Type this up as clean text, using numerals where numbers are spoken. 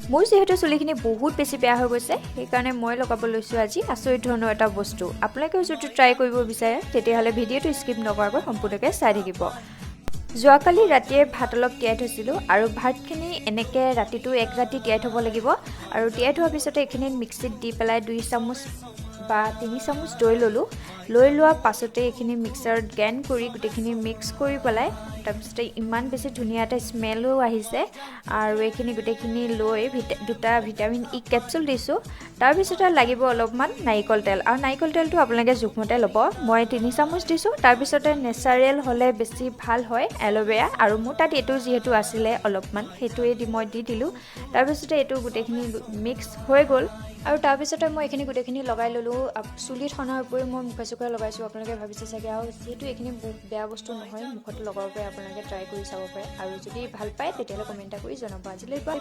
মোৰ যেহেতু চুলিখিনি বহুত বেছি বেয়া হৈ গৈছে সেইকাৰণে মই লগাব লৈছোঁ আজি আচৰিত ধৰণৰ এটা বস্তু। আপোনালোকেও যদি ট্ৰাই কৰিব বিচাৰে তেতিয়াহ'লে ভিডিঅ'টো স্কিপ নকৰাকৈ সম্পূৰ্ণকৈ চাই থাকিব। যোৱাকালি ৰাতিয়ে ভাত অলপ তিয়াই থৈছিলোঁ আৰু ভাতখিনি এনেকৈ ৰাতিটো এক ৰাতি তিয়াই থ'ব লাগিব আৰু তিয়াই থোৱাৰ পিছতে এইখিনিত মিক্সিত দি পেলাই 2 চামুচ বা 3 চামুচ দৈ ল'লোঁ। লৈ লোৱাৰ পাছতে এইখিনি মিক্সাৰত গ্ৰাইণ্ড কৰি গোটেইখিনি মিক্স কৰি পেলাই তাৰপিছতে ইমান বেছি ধুনীয়া এটা স্মেলো আহিছে আৰু এইখিনি গোটেইখিনি লৈ দুটা ভিটামিন ই কেপচুল দিছোঁ। তাৰপিছতে লাগিব অলপমান নাৰিকল তেল আৰু নাৰিকল তেলটো আপোনালোকে জোখমতে ল'ব। মই 3 চামুচ দিছোঁ। তাৰপিছতে নেচাৰেল হ'লে বেছি ভাল হয় এল'ভেৰা আৰু মোৰ তাত এইটো যিহেতু আছিলে অলপমান সেইটোৱে মই দি দিলোঁ। তাৰপিছতে এইটো গোটেইখিনি মিক্স হৈ গ'ল আৰু তাৰপিছতে মই এইখিনি গোটেইখিনি লগাই ল'লোঁ। চুলিত সনাৰ উপৰিও মই মুখে চুখে লগাইছোঁ। আপোনালোকে ভাবিছে চাগে আৰু যিহেতু এইখিনি বেয়া বস্তু নহয় মুখতো লগাব পাৰে, আপোনালোকে ট্ৰাই কৰি চাব পাৰে আৰু যদি ভাল পায় তেতিয়াহ'লে কমেণ্ট এটা কৰি জনাব। আজিলৈ